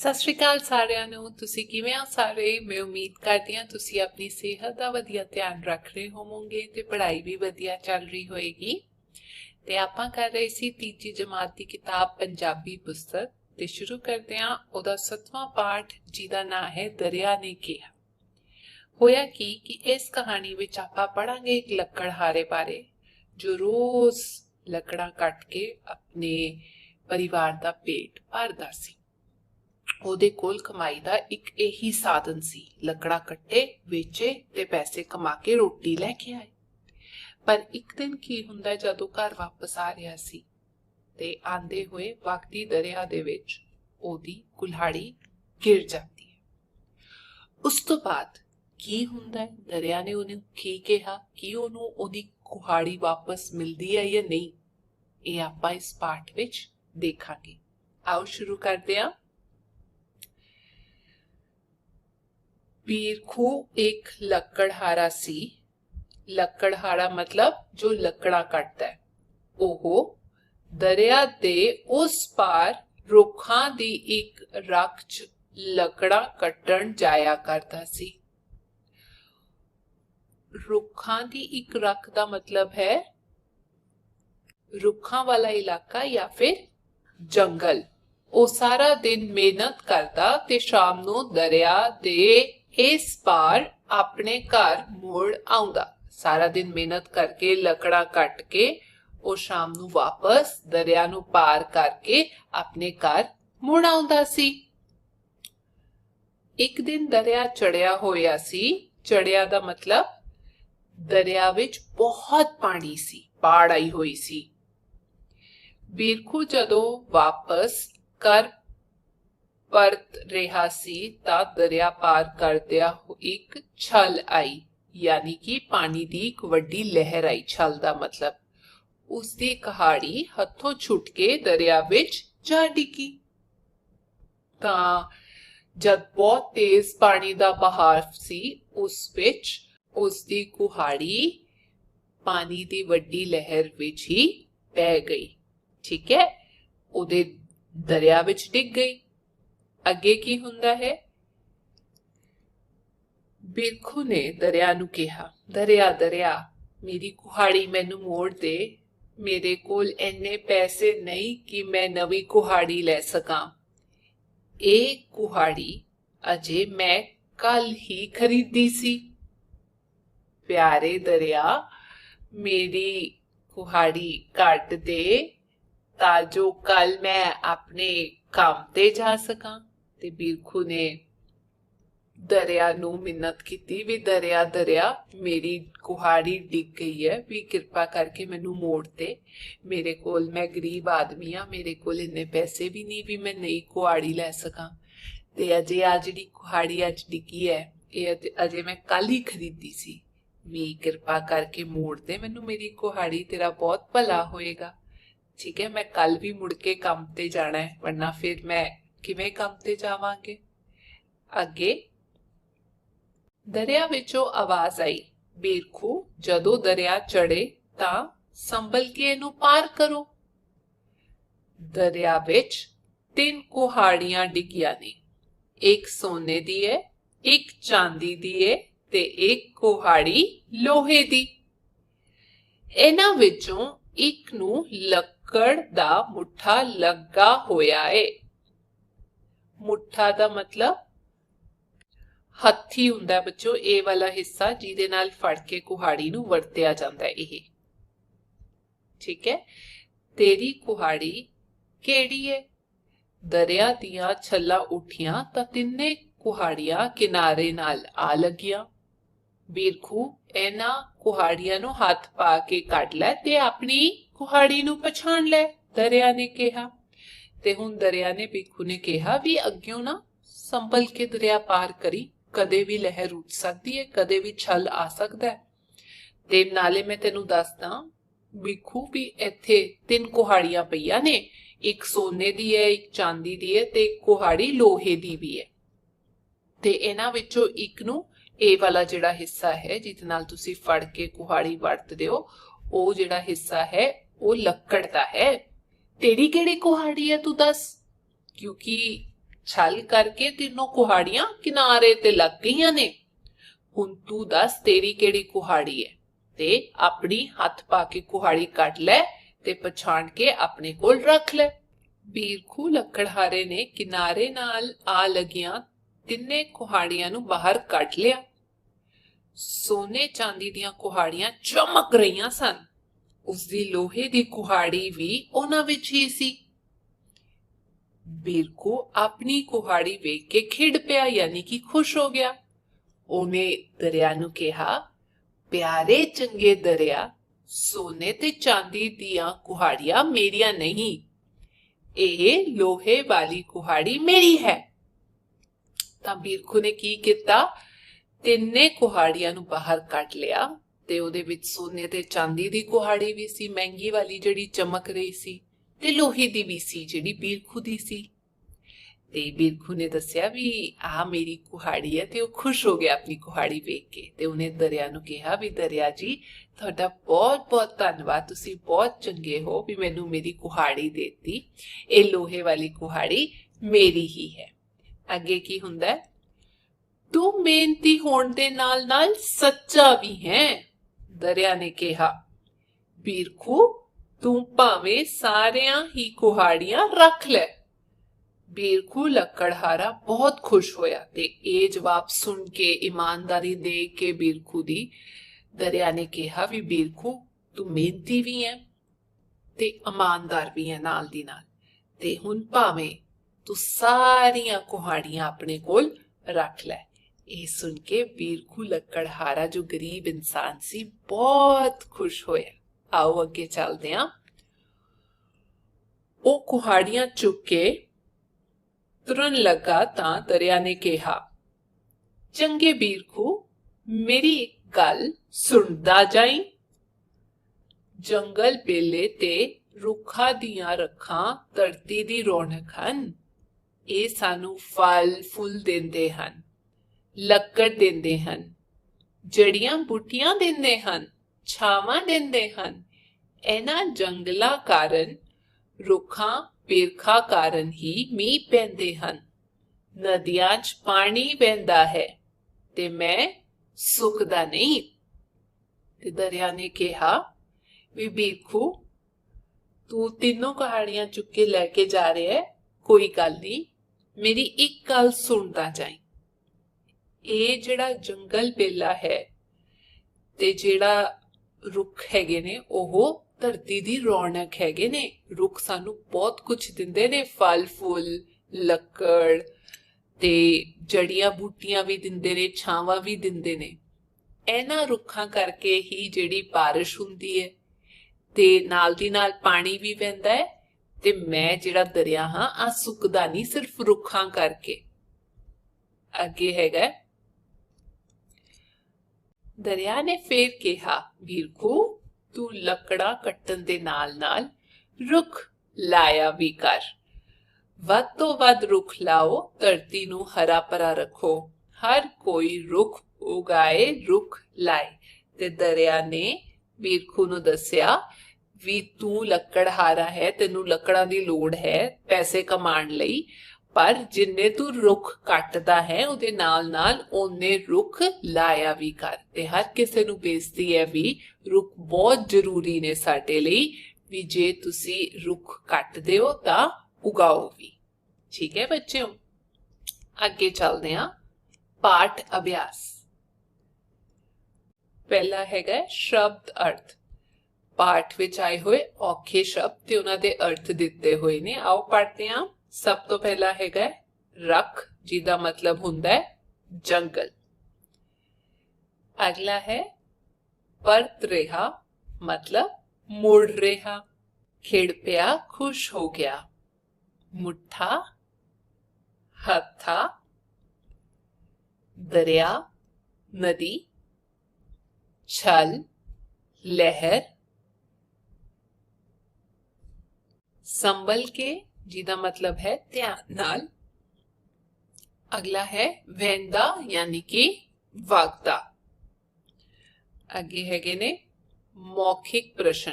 ਸਤਿ ਸ਼੍ਰੀ ਅਕਾਲ ਸਾਰਿਆਂ ਨੂੰ। ਤੁਸੀਂ ਕਿਵੇਂ ਹੋ ਸਾਰੇ? ਮੈਂ ਉਮੀਦ ਕਰਦੀ ਹਾਂ ਤੁਸੀਂ ਆਪਣੀ ਸਿਹਤ ਦਾ ਵਧੀਆ ਧਿਆਨ ਰੱਖ ਰਹੇ ਹੋਵੋਗੇ ਤੇ ਪੜ੍ਹਾਈ ਵੀ ਵਧੀਆ ਚੱਲ ਰਹੀ ਹੋਏਗੀ। ਤੇ ਆਪਾਂ ਕਰ ਰਹੇ ਸੀ ਤੀਜੀ ਜਮਾਤ ਦੀ ਕਿਤਾਬ ਪੰਜਾਬੀ ਪੁਸਤਕ ਤੇ ਸ਼ੁਰੂ ਕਰਦੇ ਹਾਂ ਉਹਦਾ 7ਵਾਂ ਪਾਠ ਜਿਹਦਾ ਨਾਂ ਹੈ ਦਰਿਆ ਨੇ ਕਿਹਾ। ਹੋਇਆ ਕਿ ਇਸ ਕਹਾਣੀ ਵਿੱਚ ਆਪਾਂ ਪੜਾਂਗੇ ਇੱਕ ਲੱਕੜਹਾਰੇ ਬਾਰੇ ਜੋ ਰੋਜ਼ ਲੱਕੜਾਂ ਕੱਟ ਕੇ ਆਪਣੇ ਪਰਿਵਾਰ ਦਾ ਪੇਟ ਭਰਦਾ ਸੀ। ਉਹਦੇ ਕੋਲ ਕਮਾਈ ਦਾ ਇੱਕ ਇਹੀ ਸਾਧਨ ਸੀ, ਲੱਕੜਾਂ ਕੱਟੇ, ਵੇਚੇ ਤੇ ਪੈਸੇ ਕਮਾ ਕੇ ਰੋਟੀ ਲੈ ਕੇ ਆਏ। ਪਰ ਇੱਕ ਦਿਨ ਕੀ ਹੁੰਦਾ, ਜਦੋਂ ਘਰ ਵਾਪਸ ਆ ਰਿਹਾ ਸੀ ਤੇ ਆਂਦੇ ਹੋਏ ਵਗਦੀ ਦਰਿਆ ਦੇ ਵਿੱਚ ਉਹਦੀ ਕੁल्हाड़ी ਗਿਰ ਜਾਂਦੀ ਹੈ। ਉਸ ਤੋਂ ਬਾਅਦ ਕੀ ਹੁੰਦਾ ਹੈ, ਦਰਿਆ ਨੇ ਉਹਨੂੰ ਕੀ ਕਿਹਾ, ਕਿ ਉਹਨੂੰ ਉਹਦੀ ਕੁल्हाड़ी ਵਾਪਸ ਮਿਲਦੀ ਹੈ ਜਾਂ ਨਹੀਂ, ਇਹ ਆਪਾਂ ਇਸ ਪਾਠ ਵਿੱਚ ਦੇਖਾਂਗੇ। ਆਓ ਸ਼ੁਰੂ ਕਰਦੇ ਹਾਂ। बीरखू एक लकड़हारा सी। लकड़हारा मतलब जो लकड़ा कटता है। ओहो दरिया दे उस पार रुखां दी एक रख च लकड़ा कट्टण जाया करता सी। रुखां दी एक रख दा मतलब है रुखां वाला इलाका या फिर जंगल। ਉਹ ਸਾਰਾ ਦਿਨ ਮਿਹਨਤ ਕਰਦਾ ਤੇ ਸ਼ਾਮ ਨੂੰ ਦਰਿਆ ਦੇ ਇਸ ਪਾਰ ਆਪਣੇ ਘਰ ਮੁੜ ਆਉਂਦਾ। ਸਾਰਾ ਦਿਨ ਮਿਹਨਤ ਕਰਕੇ ਲੱਕੜਾਂ ਕੱਟ ਕੇ ਉਹ ਸ਼ਾਮ ਨੂੰ ਵਾਪਸ ਦਰਿਆ ਨੂੰ ਪਾਰ ਕਰਕੇ ਆਪਣੇ ਘਰ ਮੁੜ ਆਉਂਦਾ ਸੀ। ਇੱਕ ਦਿਨ ਦਰਿਆ ਚੜਿਆ ਹੋਇਆ ਸੀ। ਚੜਿਆ ਦਾ ਮਤਲਬ ਦਰਿਆ ਵਿੱਚ ਬਹੁਤ ਪਾਣੀ ਸੀ, ਬਾੜ ਆਈ ਹੋਈ ਸੀ। ਬੀਰਖੂ ਜਦੋਂ ਵਾਪਸ कर परत रहा सी ता दरिया पार करदिया एक छल आई, यानी कि पानी दी एक वड्डी लहर आई। छल दा मतलब उसदी कुल्हाड़ी हथों छुट के दरिया विच जा डिगी। ता जद बहुत तेज पानी दा बहाव सी उस विच उसदी कुल्हाड़ी पानी दी वड्डी लहर विच ही पै गई। ठीक है, उदे दरिया विच डिग गई। अगे की हुंदा है, बिरखू ने दरिया नू कहा, दरिया दरिया मेरी कुल्हाड़ी मैनू मोड़ दे। मेरे कोल इन्ने पैसे नहीं कि मैं नवी कुल्हाड़ी ले सकां। एक कुल्हाड़ी अजे मैं कल ही खरीदी सी। प्यारे दरिया मेरी कुल्हाड़ी काट दे ताजो कल मैं अपने काम ते जा सकां। ते बिरखू ने दरिया नू मिन्नत की भी दरिया दरिया मेरी कुल्हाड़ी डिग गई है, भी कृपा करके मैनू मोड़ दे। मेरे कोल, मैं गरीब आदमी हाँ, मेरे कोल इन्ने पैसे भी नहीं भी मैं नई कुल्हाड़ी लै सकां। ते अजे आ जिहड़ी कुल्हाड़ी अज डिगी है ये अजे मैं कल ही खरीदी सी। भी कृपा करके मोड़ दे मैनू मेरी कुल्हाड़ी, तेरा बहुत भला होएगा। ठीक है, मैं कल भी मुड़ के काम ते जाना है, वरना फिर मैं किवें काम ते जावांगे। अगे दरिया विचों आवाज आई, बिरखू जदों दरिया चढ़े तां संभल के इनू पार करो। दरिया विच 3 कुल्हाड़ियां डिगियां ने, एक सोने दी है, एक चांदी दी है ते एक कुल्हाड़ी लोहे दी। इन्हां विचों एक नू लक्कड़ दा मुठा लगा होया है। मुठा दा मतलब हथी हुंदा है बच्चों, ए वाला हिस्सा जिहदे नाल फड़ के कुल्हाड़ी नू वरतिया जांदा है यह। ठीक है, तेरी कुल्हाड़ी केड़ी है? दरिया दियां छल्लां उठियां तां तिन्ने कुल्हाड़ियां किनारे नाल आ लगियां। बिरखू इन्हां कुल्हाड़ियां नू हथ पा के कढ लै ते अपनी कुल्हाड़ी नू पछाण लै, दरिया ने कहा। ते हुण दरिया ने बिरखू ने कहा भी अग्यों ना संभल के दरिया पार करी, कदे भी लहर उठ सकती है, कदे भी छल आ सकता है। ते नाले मैं तेनू दसदा बिरखू भी इत्थे 3 कुल्हाड़ियां पईयां ने, एक सोने दी है, एक चांदी दी है ते एक कुल्हाड़ी लोहे दी भी है। ते इन्हां विचों एक नू ਇਹ वाला ਜਿਹੜਾ हिस्सा है जिहदे नाल तुसी फड़ के कुल्हाड़ी वरतदे हो, ਉਹ ਜਿਹੜਾ हिस्सा है वो लक्कड़ दा है। तेरी केड़ी कुल्हाड़ी है तू दस? क्योंकि छल करके तीनों कुहाड़ियां किनारे ते लग गईयां ने। हुण तू दस तेरी केड़ी कुहाड़ी है ते अपनी हथ पा के कुहाड़ी कट ले ते पछाण के अपने कोल रख ले। बीरखू लकड़हारे ने किनारे नाल आ लगियां तिन्ने कुहाड़ियां नू बाहर कट लिया। सोने चांदी दियां कुहाड़ियां चमक रहीआं सन। उसदी लोहे दी कुहाड़ी भी उन्हां विच ही सी। बीरखू अपनी कुहाड़ी वेख के खिड़ पिया, यानी कि खुश हो गया। ਉਹਨੇ ਦਰਿਆ ਨੂੰ ਕਿਹਾ, ਪਿਆਰੇ ਚੰਗੇ ਦਰਿਆ, ਸੋਨੇ ਤੇ ਚਾਂਦੀ ਦੀਆਂ ਕੁਹਾੜੀਆਂ ਮੇਰੀਆਂ ਨਹੀਂ, ਇਹ ਲੋਹੇ ਵਾਲੀ ਕੁਹਾੜੀ ਮੇਰੀ ਹੈ। ਤਾਂ ਬੀਰਖੂ ਨੇ ਕੀ ਕੀਤਾ, ਤਿੰਨੇ ਕੁਹਾੜੀਆਂ ਨੂੰ ਬਾਹਰ ਕੱਢ ਲਿਆ ਤੇ ਉਹਦੇ ਵਿੱਚ ਸੋਨੇ ਤੇ ਚਾਂਦੀ ਦੀ ਕੁਹਾੜੀ ਵੀ ਸੀ, ਮਹਿੰਗੀ ਵਾਲੀ ਜਿਹੜੀ ਚਮਕ ਰਹੀ ਸੀ, ਤੇ ਲੋਹੇ ਦੀ ਵੀ ਸੀ ਜਿਹੜੀ ਬੀਰਖੂ ਦੀ ਸੀ। ਤੇ ਬੀਰਖੂ ਨੇ ਦੱਸਿਆ ਵੀ ਆਹ ਮੇਰੀ ਕੁਹਾੜੀ ਹੈ ਤੇ ਉਹ ਖੁਸ਼ ਹੋ ਗਿਆ ਆਪਣੀ ਕੁਹਾੜੀ ਵੇਖ ਕੇ। ਤੇ ਉਹਨੇ ਦਰਿਆ ਨੂੰ ਕਿਹਾ ਵੀ ਦਰਿਆ ਜੀ ਤੁਹਾਡਾ ਬਹੁਤ ਬਹੁਤ ਧੰਨਵਾਦ, ਤੁਸੀਂ ਬਹੁਤ ਚੰਗੇ ਹੋ ਵੀ ਮੈਨੂੰ ਮੇਰੀ ਕੁਹਾੜੀ ਦੇਤੀ, ਇਹ ਲੋਹੇ ਵਾਲੀ ਕੁਹਾੜੀ ਮੇਰੀ ਹੀ ਹੈ। ਅੱਗੇ ਕੀ ਹੁੰਦਾ, ਤੂੰ ਮਿਹਨਤੀ ਹੋਣ ਦੇ ਨਾਲ ਨਾਲ ਸੱਚਾ ਵੀ ਹੈ, ਦਰਿਆ ਨੇ ਕਿਹਾ। ਬੀਰਖੂ ਤੂੰ ਭਾਵੇਂ ਸਾਰਿਆਂ ਹੀ ਕੁਹਾੜੀਆਂ ਰੱਖ ਲੈ। बीरखू लकड़हारा बहुत खुश होया ते ये जवाब सुन के, ईमानदारी दे के बीरखू दी, दरिया ने कहा भी बीरखू तू मेहनती भी है ते ईमानदार भी है नाल दी नाल, ते हुण भावें तू सारियां कुहाड़ियां अपने कोल रख ले। ये सुन के बीरखू लकड़हारा जो गरीब इंसान सी बहुत खुश होया। आओ अगे चलदे हां। ओ कुहाड़ियां चुक के तुरन लगा तां दरिया ने कहा, चंगे बीरखू मेरी एक गल सुनदा जाई। जंगल बेले ते रुखा दियां रखां धरती दी रौनक हन, ये सानू फल फुल देंदे हन, लकड़ देंदे हन, जड़ियां बूटियां देंदे हन, छावां देंदे हन। इन्हां जंगलां कारण, रुखां पेरखा कारण ही मीह पैंदे हन, नदियां च पानी बहंदा है ते मैं सुकदा नहीं। ते दरिया ने कहा भी बीरखू तू तीनों कहाड़ियां चुक के लेके जा रहे है, कोई गल नहीं, मेरी एक गल सुनदा जाई। ये जेड़ा जंगल बेला है ते जेड़ा रुख हैगे ने ओह धरती दी रौनक हैगे ने। रुख सानू बहुत कुछ दिंदे ने, फल फुल, लकड़ ते जड़ियां बूटियां भी दिंदे ने, छावां भी दिंदे ने। इन्हां रुखां करके ही जेड़ी बारिश हुंदी है ते नाल दी नाल पानी भी वहंदा है, ते मैं जेड़ा दरिया हां आ सुकदा नहीं सिर्फ रुखां करके। अगे हैगा, दरिया ने फिर कहा, बीरखू तू लकड़ा कट्टन दे नाल नाल रुख लाया भी कर, वध तो वध रुख लाओ, धरती नू हरा भरा रखो, हर कोई रुख उगाए रुख लाए। ते दरिया ने बीरखू नू दस्या भी तू लकड़हारा है, तेनू लकड़ां दी लोड़ है पैसे कमाण लई, पर जिन्ने तू रुख कटदा है उहदे नाल नाल ओने रुख लाया भी कर। ते हर किसे नू बेनती है भी रुख बहुत जरूरी ने साडे लई, भी जे तुसी रुख कटदे हो तां उगाओ भी। ठीक है बच्चों, अगे चलदे हां। पाठ अभ्यास। पहला हैगा शब्द अर्थ। पाठ विच आए हुए औखे शब्द ते उन्हां दे अर्थ दिते हुए ने। आओ पढ़ते हां। सब तो पहला हैगा रख, जिदा मतलब हुंदा है जंगल। अगला है परत रहा, मतलब मुड़ रहा। खिड़ पिया खुश हो गया। मुठा, हथा, दरिया, नदी, छल, लहर, संभल के, जिदा मतलब है ध्यान नाल। अगला है वहंदा यानी कि वागदा। आगे हैगे ने मौखिक प्रश्न।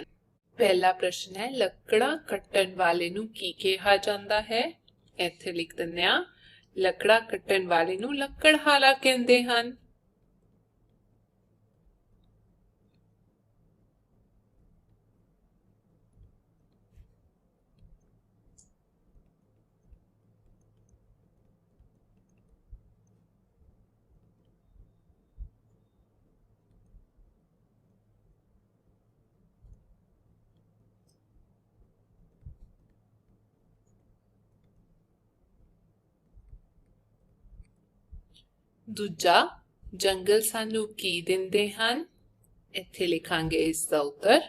पहला प्रश्न है लकड़ा कट्टन वाले नू की कहा जांदा है। इत्थे लिख दिंदे आ, ਲੱਕੜਾ ਕੱਟਣ ਵਾਲੇ ਨੂੰ ਲੱਕੜਹਾਰਾ ਕਹਿੰਦੇ ਹਨ। ਦੂਜਾ, ਜੰਗਲ ਸਾਨੂੰ ਕੀ ਦਿੰਦੇ ਹਨ? ਇੱਥੇ ਲਿਖਾਂਗੇ ਇਸ ਦਾ ਉੱਤਰ।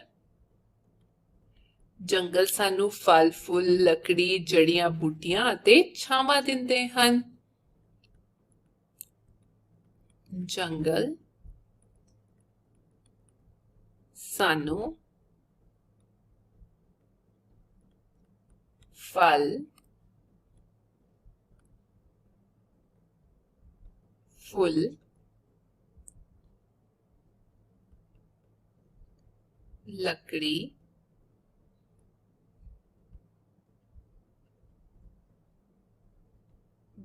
ਜੰਗਲ ਸਾਨੂੰ ਫਲ ਫੁੱਲ, ਲੱਕੜੀ, ਜੜੀਆਂ ਬੂਟੀਆਂ ਅਤੇ ਛਾਵਾਂ ਦਿੰਦੇ ਹਨ। ਜੰਗਲ ਸਾਨੂੰ ਫਲ, फुल, लकड़ी,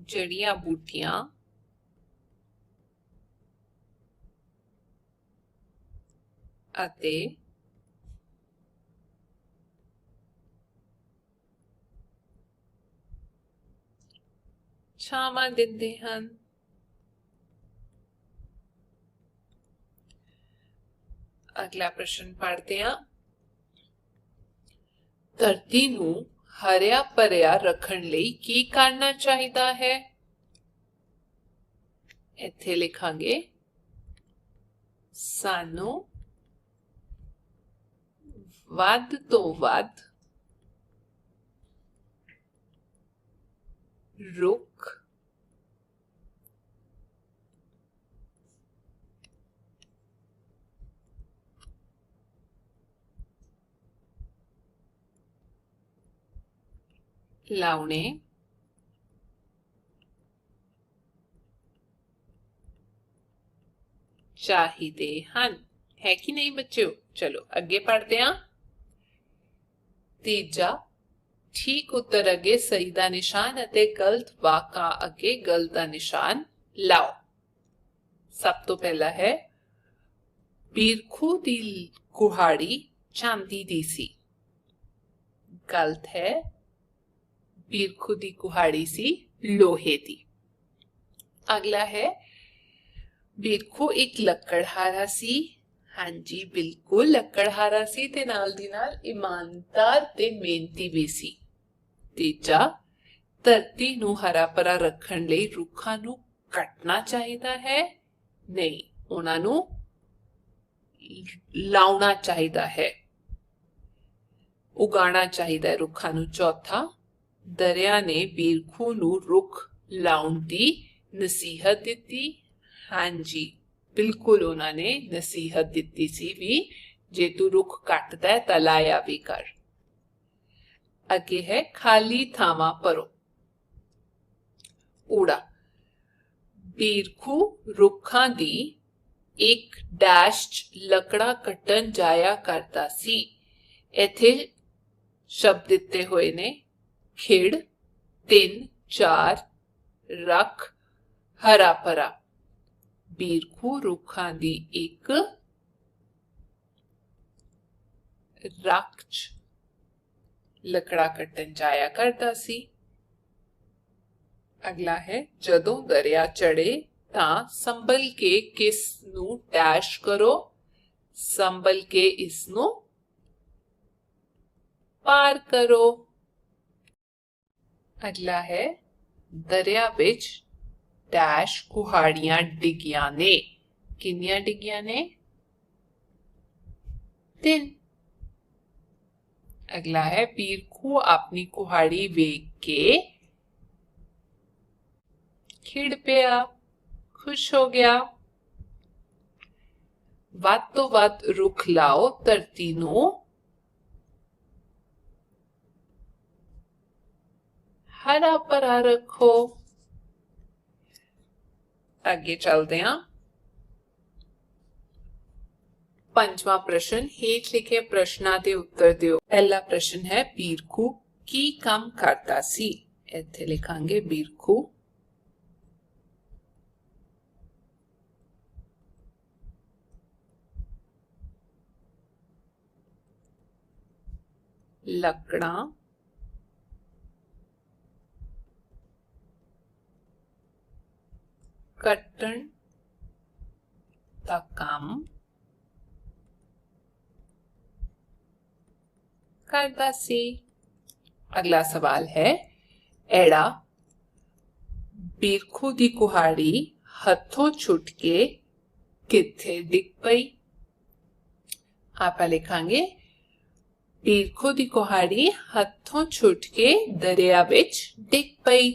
जड़ियां बूटियां अते छावां दिंदे हन। अगला प्रश्न पढ़ते हैं। धरती नू हरिया भरिया रखण लई की करना चाहिदा है? इत्थे लिखांगे सानू वध तो वध रुख लाउने चाहिए हन। है कि नहीं बच्चों? चलो अगे पढ़ते हैं। तीजा, ठीक उत्तर अगे सही दा निशान अते गलत वाका अगे गलत दा निशान लाओ। सब तो पहला है, बिरखू दी कुहाड़ी चांदी दी सी। गलत है, बिरखू दी कुहाड़ी सी लोहे दी। अगला है, बिरखू एक लकड़हारा सी। हाँ जी बिल्कुल लकड़हारा सी ते नाल दी नाल ईमानदार ते मेहनती भी सी। तीजा, धरती नू हरा भरा रखण लई रुखां नू कटना चाहिदा है? नहीं, उन्हां नू लाउना चाहिदा है, उगाना चाहिदा है रुखां नू। चौथा, दरिया ने बिरखू नू रुख लाउण दी नसीहत दिती। हाँ जी बिल्कुल उन्होंने नसीहत दिती सी भी, जे तू रुख कटदा है तां लाया भी कर। अगे है, खाली थावां भरो। ऊड़ा, बिरखू रुखां दी एक डैश लकड़ा कट्टन जाया करता सी। इथे शब्द दिते हुए ने खिड़, 3, 4, रख, हरा भरा। बिरखू रुखां दी एक रख लकड़ा कट्टन जाया करता सी। अगला है, जदों दरिया चढ़े तां संभल के किस नू डैश करो। संभल के इसनू पार करो। अगला है, दरिया विच डैश कुहाड़ियां डिगियां ने। किन्नियां डिगियां ने? 3। अगला है, बिरखू अपनी कुहाड़ी वेख के खिड़ पिया, खुश हो गया। वध तो वध रुख लाओ, धरती नू हरा भरा रखो। आगे चलते हैं। पंजवां प्रश्न, हेठ लिखे प्रश्नां दे उत्तर दिओ। पहला प्रश्न है, बिरखू की काम करता सी? इत्थे लिखांगे बिरखू ਲੱਕੜਾਂ ਕੱਟਣ ਦਾ ਕੰਮ करता सी। अगला सवाल है एड़ा बिरखू दी कुहाड़ी हथों छुट के किथे डिग पई। आप लिखांगे बिरखू दी कुहाड़ी हथों छुट के दरिया विच डिग पई।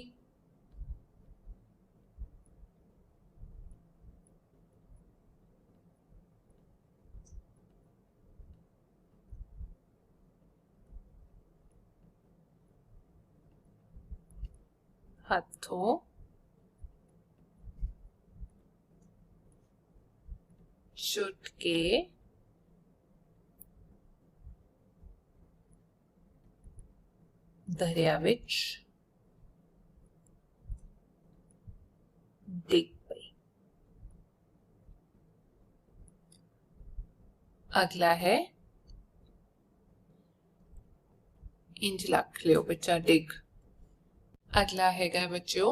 हथों छुट के दरिया विच डिग पई। अगला है इंज लख लियो बच्चा डिग। अगला हैगा बच्चों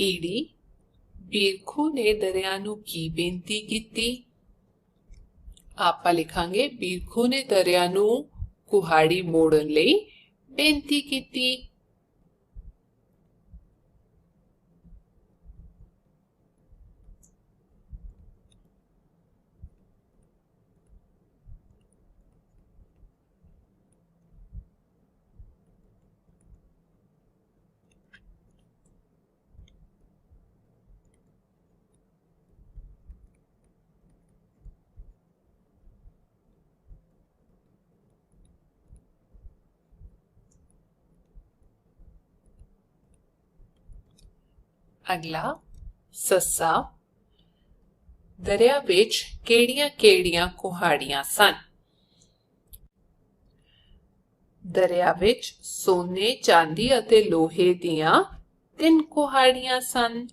ईड़ी बिरखू ने दरिया नू की बेनती कीती। आपा लिखांगे बिरखू ने दरिया नू कुहाड़ी मोड़न लई बेनती कीती। अगला सस्सा दरिया विच केड़ियां-केड़ियां कुहाड़ियां सन। दरिया विच सोने, चांदी अते लोहे दियां 3 कुहाड़ियां सन।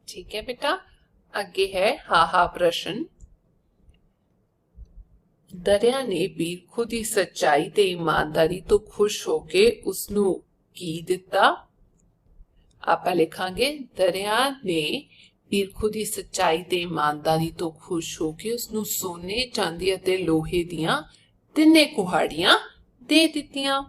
ठीक है बेटा, आगे है हा हा प्रश्न। दरिया ने बिरखू दी सच्चाई ते ईमानदारी तो खुश होके उसनू की दिता। आप लिखांगे दरिया ने बिरखू दी सच्चाई ते ईमानदारी तो खुश होके उसनू सोने, चांदी अते लोहे दियां 3 कुहाड़ियां दे दित्तियां।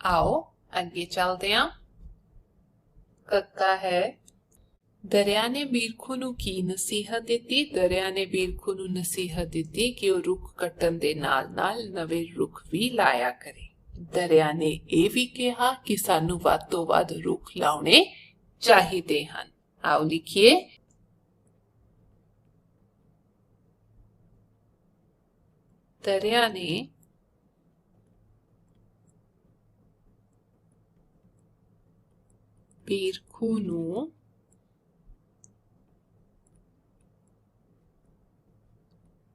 आओ आगे चलते हैं। कक्का है दरिया ने बिरखू नू की नसीहत दी। दरिया ने बिरखू नू नसीहत दी कि वह रुख कट्टन दे नाल नाल नवे रुख भी लाया करे। दरिया ने यह भी कहा कि सानू वध तो वध रुख लाने ਚਾਹੀਦੇ ਹਨ। आओ लिखिए, दरिया ने ਪੀਰਖੂ ਨੂੰ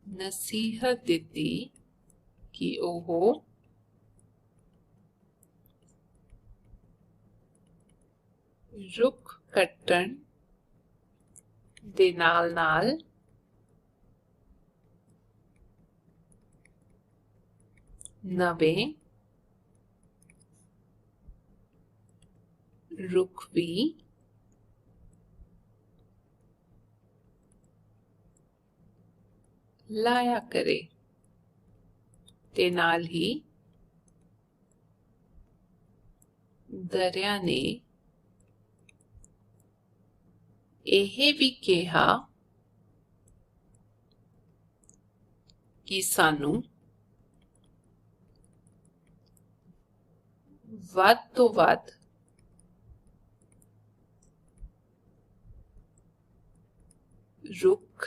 ਨਸੀਹਤ ਦਿੱਤੀ ਕਿ ਉਹ ਰੁੱਖ ਕੱਟਣ ਦੇ ਨਾਲ-ਨਾਲ ਨਵੇਂ ਰੁੱਖ ਵੀ ਲਾਇਆ ਕਰੇ ਤੇ ਨਾਲ ਹੀ ਦਰਿਆ ਨੇ ਇਹ ਵੀ ਕਿਹਾ ਕਿ ਸਾਨੂੰ ਵੱਧ ਤੋਂ ਵੱਧ ਰੁੱਖ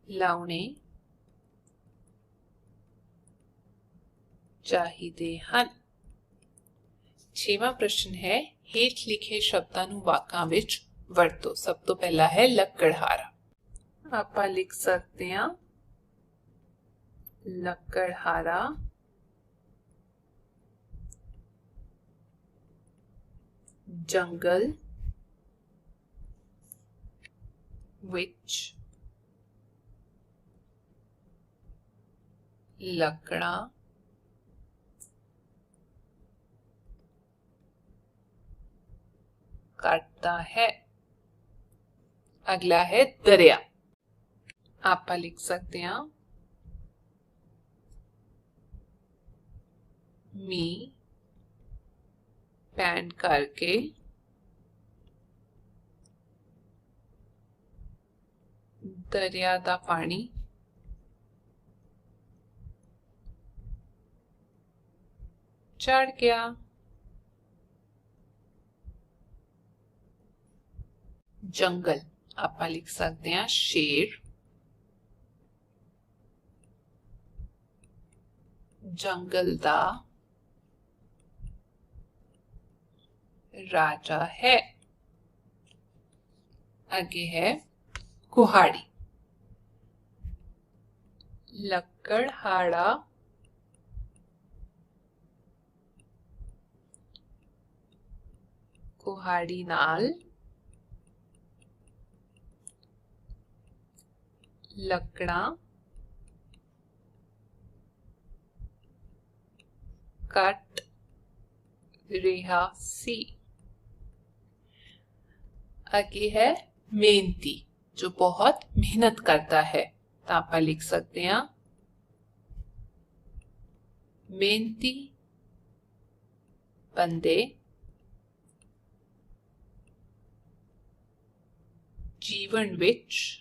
ਲਾਉਣੇ ਚਾਹੀਦੇ ਹਨ। 6ਵਾਂ ਪ੍ਰਸ਼ਨ ਹੈ, ਹੇਠ ਲਿਖੇ ਸ਼ਬਦਾਂ ਨੂੰ ਵਾਕਾਂ ਵਿੱਚ ਵਰਤੋ। ਸਭ ਤੋਂ ਪਹਿਲਾ ਹੈ ਲੱਕੜਹਾਰਾ। ਆਪਾਂ ਲਿਖ ਸਕਦੇ ਹਾਂ ਲੱਕੜਹਾਰਾ ਜੰਗਲ ਵਿੱਚ ਲੱਕੜਾਂ काटता है। अगला है दरिया। आप लिख सकते हैं मी पैन करके दरिया दा पानी चढ़ गया। जंगल आप लिख सकते हैं शेर, जंगल दा राजा है। आगे है कुहाड़ी। लकड़हारा कुहाड़ी नाल ਲੱਕੜਾਂ ਕੱਟ ਰਿਹਾ ਸੀ। आगे है मेहनती, जो बहुत मेहनत करता है। तो आप लिख सकते हैं मेहनती बंदे जीवन विच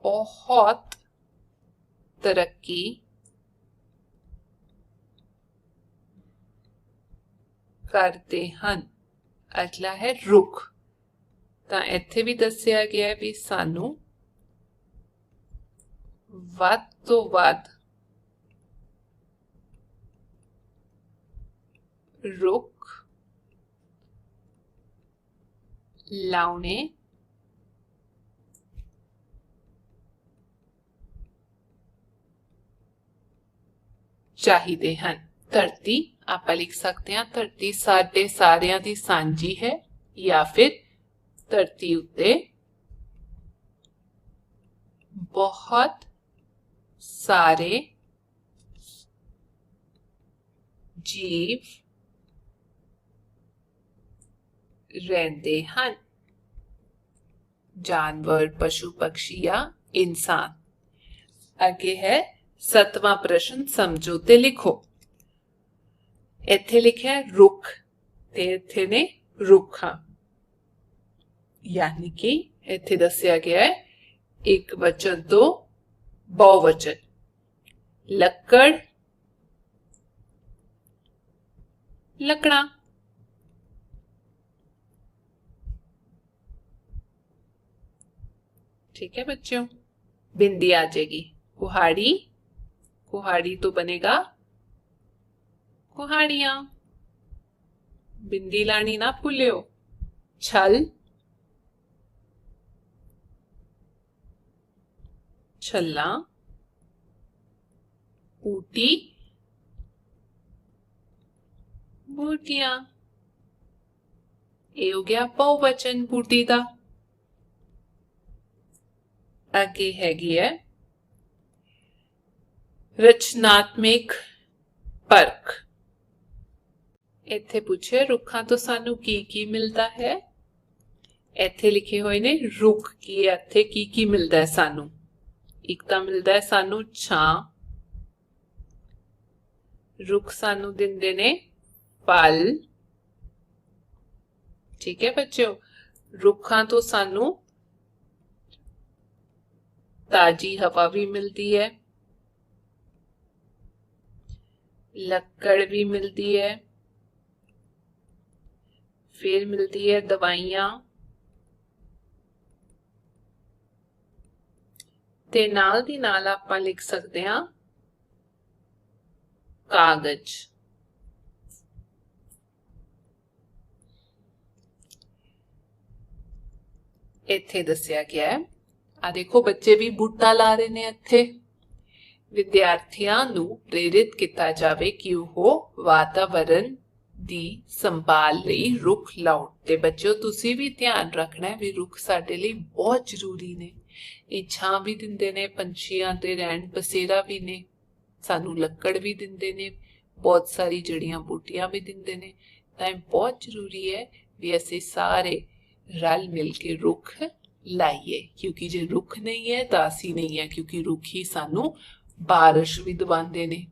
बहुत तरक्की करते हैं। अगला है रुख। तो इत्थे भी दस्या गया है भी सानू वध तो वध रुख लाउने चाहिए हैं। धरती आप लिख सकते हैं धरती साडे सारियां दी सांझी है, या फिर धरती उत्ते बहुत सारे जीव रहंदे हैं, जानवर, पशु, पक्षी या इंसान। आगे है 7वां प्रश्न, समझो ते लिखो। इत्थे लिखा है रुख ते इत्थे ने रुखा, यानी कि इत्थे दस्या गया है एक वचन तो बहुवचन, लक्कड़, लकड़ा। ठीक है बच्चों, बिंदी आ जाएगी, कुहाड़ी, कुहाड़ी तो बनेगा कुहाड़ियां, बिंदी लानी ना भूलियो। छल, छल्ला, बूटी, बूटियां। ये हो गया बहुवचन बूटी का। आगे हैगी है रचनात्मक परख। इत्थे पूछे रुखां तो सानू की मिलता है। इत्थे लिखे हुए ने रुख की, इत्थे की मिलता है सानू। एक तो मिलता है सानू छां, रुख सानू दिंदे ने फल। ठीक है बच्चों, रुखां तो सानू ताजी हवा भी मिलती है, लकड़ भी मिलती है, फिर मिलती है दवाइयां, ते नाल दी नाल आपां लिख सकते हां कागज। इत्थे दस्सिया गया है, आ देखो बच्चे भी बूटा ला रहे ने। इत्थे विद्यार्थियों नू प्रेरित किया जावे कि वह वातावरण दी संभाल लई रुख लाउण। ते बच्चों तुसी भी ध्यान रखना है भी रुख साडे लई बहुत जरूरी ने। ये छां भी दिंदे ने, पंछियां दे रहन बसेरा भी ने, सानू लक्कड़ भी दिंदे ने, बहुत सारी जड़ियां बूटियां भी दिंदे ने। तां बहुत जरूरी है भी असीं सारे रल मिल के रुख लाइए, क्योंकि जे रुख नहीं है तो असी नहीं है, क्योंकि रुख ही सानू बारिश भी दवांदे ने।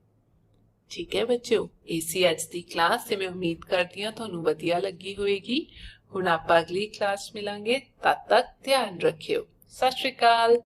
ठीक है बच्चों, एसी अज दी क्लास ते मैं उम्मीद करती हां तुहानू वधिया लगी होएगी। हुण आपां अगली क्लास मिलांगे, तद तक ध्यान रखियो। सत श्री अकाल।